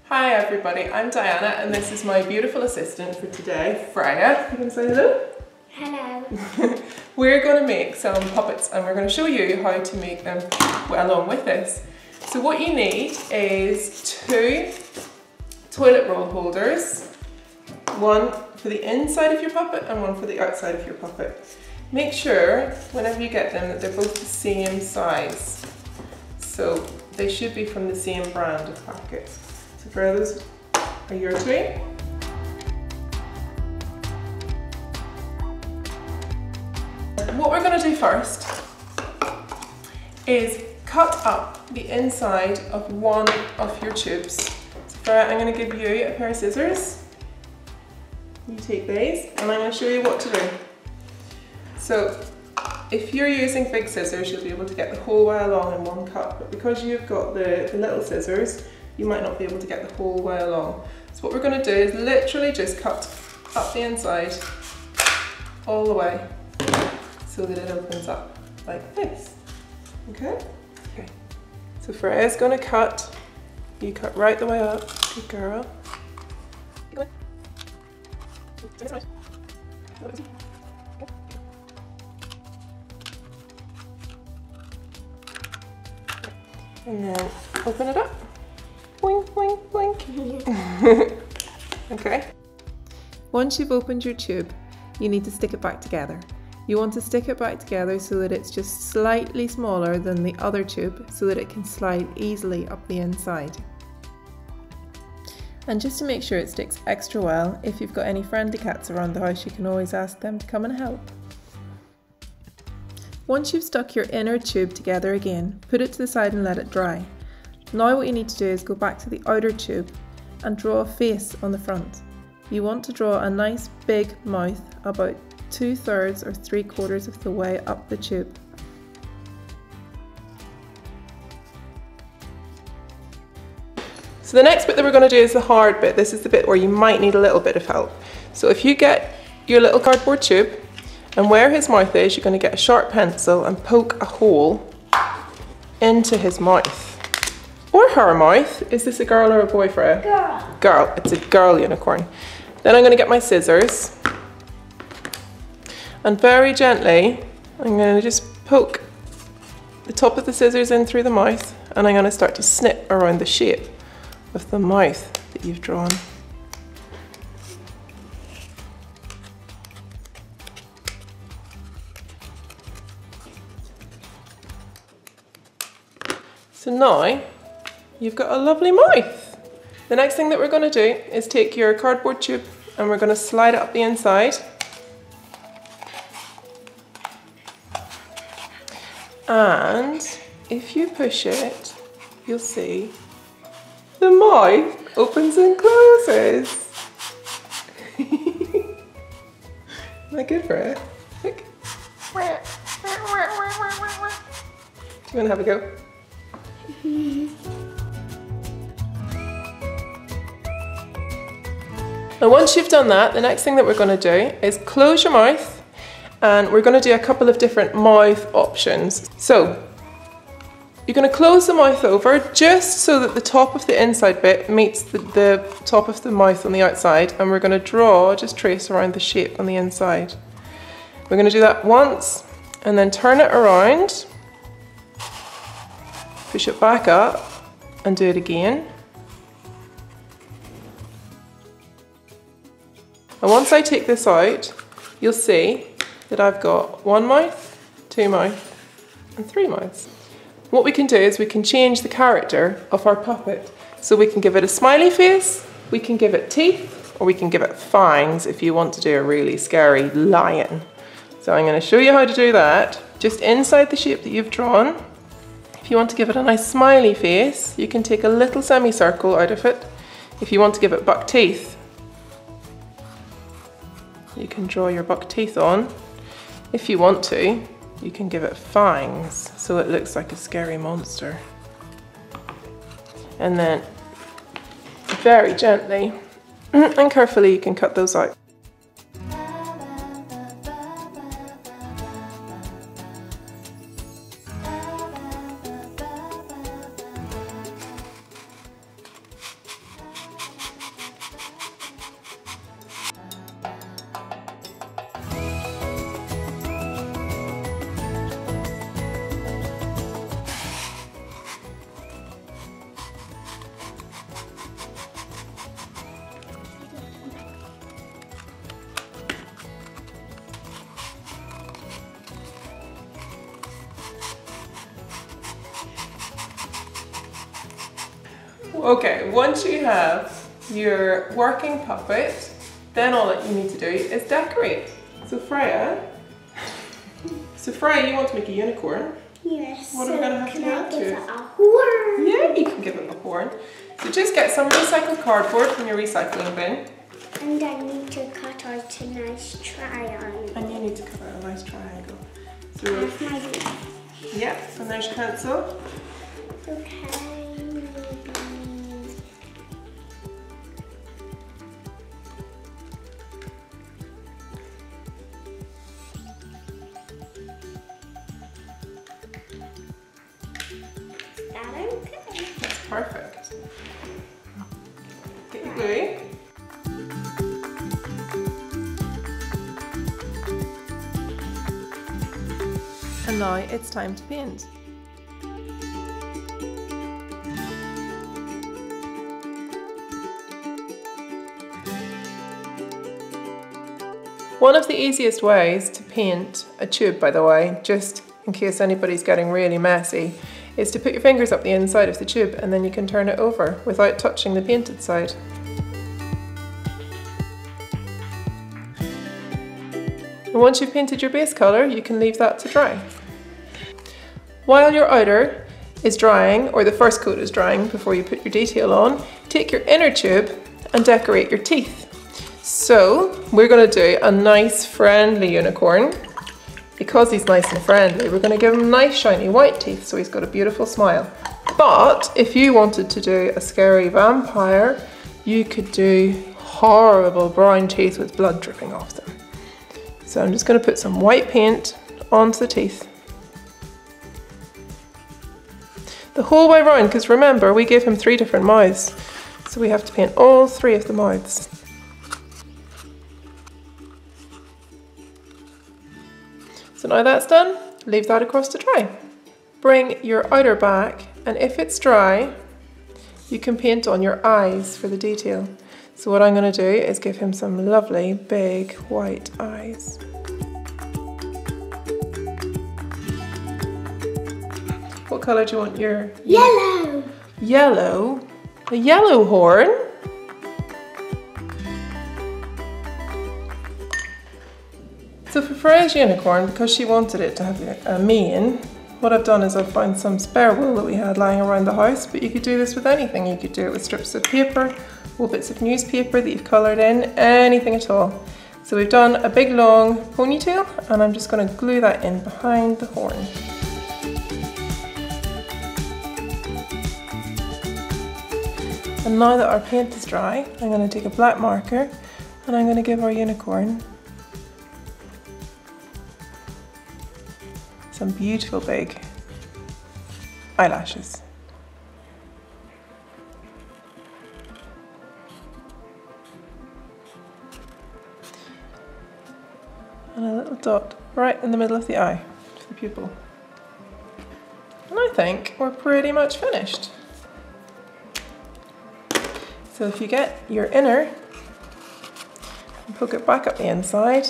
Hi everybody, I'm Diana and this is my beautiful assistant for today, Freya. You can say hello? Hello. We're going to make some puppets and we're going to show you how to make them along with this. So what you need is 2 toilet roll holders, one for the inside of your puppet and one for the outside of your puppet. Make sure whenever you get them that they're both the same size. So they should be from the same brand of packet. So for those are your 2. What we're going to do first is cut up the inside of one of your tubes. So for I'm going to give you a pair of scissors. You take these and I'm going to show you what to do. So if you're using big scissors, you'll be able to get the whole way along in one cut, but because you've got the little scissors, you might not be able to get the whole way along. So what we're going to do is literally just cut up the inside all the way so that it opens up like this. Okay? Okay. So Freya's going to cut. You cut right the way up. Good girl. And then open it up. Boink, boink, boink. Okay. Once you've opened your tube, you need to stick it back together. You want to stick it back together so that it's just slightly smaller than the other tube so that it can slide easily up the inside. And just to make sure it sticks extra well, if you've got any friendly cats around the house, you can always ask them to come and help. Once you've stuck your inner tube together again, put it to the side and let it dry. Now what you need to do is go back to the outer tube and draw a face on the front. You want to draw a nice big mouth about 2/3 or 3/4 of the way up the tube. So the next bit that we're going to do is the hard bit. This is the bit where you might need a little bit of help. So if you get your little cardboard tube and where his mouth is, you're going to get a sharp pencil and poke a hole into his mouth. Or her mouth. Is this a girl or a boy, Freya? Girl. Girl. It's a girl unicorn. Then I'm going to get my scissors and very gently I'm going to just poke the top of the scissors in through the mouth and I'm going to start to snip around the shape of the mouth that you've drawn. So now you've got a lovely mouth. The next thing that we're going to do is take your cardboard tube and we're going to slide it up the inside. And if you push it, you'll see the mouth opens and closes. Isn't that good for it? Look. Do you want to have a go? Now once you've done that, the next thing that we're going to do is close your mouth and we're going to do a couple of different mouth options. So you're going to close the mouth over just so that the top of the inside bit meets the top of the mouth on the outside, and we're going to draw, just trace around the shape on the inside. We're going to do that once and then turn it around, push it back up and do it again. And once I take this out, you'll see that I've got 1 mouth, 2 mouths and 3 mouths. What we can do is we can change the character of our puppet. So we can give it a smiley face, we can give it teeth, or we can give it fangs if you want to do a really scary lion. So I'm going to show you how to do that. Just inside the shape that you've drawn. If you want to give it a nice smiley face, you can take a little semicircle out of it. If you want to give it buck teeth, you can draw your buck teeth on. If you want to, you can give it fangs so it looks like a scary monster. And then very gently and carefully you can cut those out. Okay, once you have your working puppet, then all that you need to do is decorate. So Freya, you want to make a unicorn? Yes. What are we going to have to add to it? A horn? Yeah, you can give it a horn. So just get some recycled cardboard from your recycling bin. And I need to cut out a nice triangle. And you need to cut out a nice triangle. So, That's my leaf. yeah, and there's your pencil. Okay, maybe. Is that okay? That's perfect. Get your glue. And now it's time to paint. One of the easiest ways to paint a tube, by the way, just in case anybody's getting really messy, is to put your fingers up the inside of the tube and then you can turn it over without touching the painted side. And once you've painted your base colour, you can leave that to dry. While your outer is drying, or the first coat is drying before you put your detail on, take your inner tube and decorate your teeth. So we're going to do a nice friendly unicorn. Because he's nice and friendly, we're going to give him nice shiny white teeth so he's got a beautiful smile. But if you wanted to do a scary vampire, you could do horrible brown teeth with blood dripping off them. So I'm just going to put some white paint onto the teeth. The whole way round, because remember we gave him 3 different mouths. So we have to paint all 3 of the mouths. So now that's done, leave that across to dry. Bring your outer back, and if it's dry, you can paint on your eyes for the detail. So what I'm going to do is give him some lovely big white eyes. What colour do you want your... Yellow! Yellow? A yellow horn? So for Freya's unicorn, because she wanted it to have a mane, what I've done is I've found some spare wool that we had lying around the house, but you could do this with anything. You could do it with strips of paper, or bits of newspaper that you've coloured in, anything at all. So we've done a big long ponytail, and I'm just going to glue that in behind the horn. And now that our paint is dry, I'm going to take a black marker, and I'm going to give our unicorn some beautiful big eyelashes. And a little dot right in the middle of the eye for the pupil. And I think we're pretty much finished. So if you get your inner and poke it back up the inside,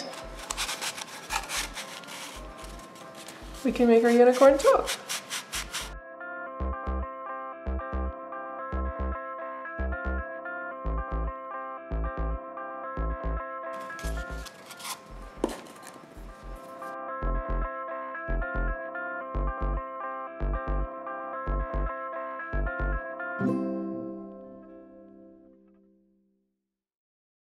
we can make our unicorn top.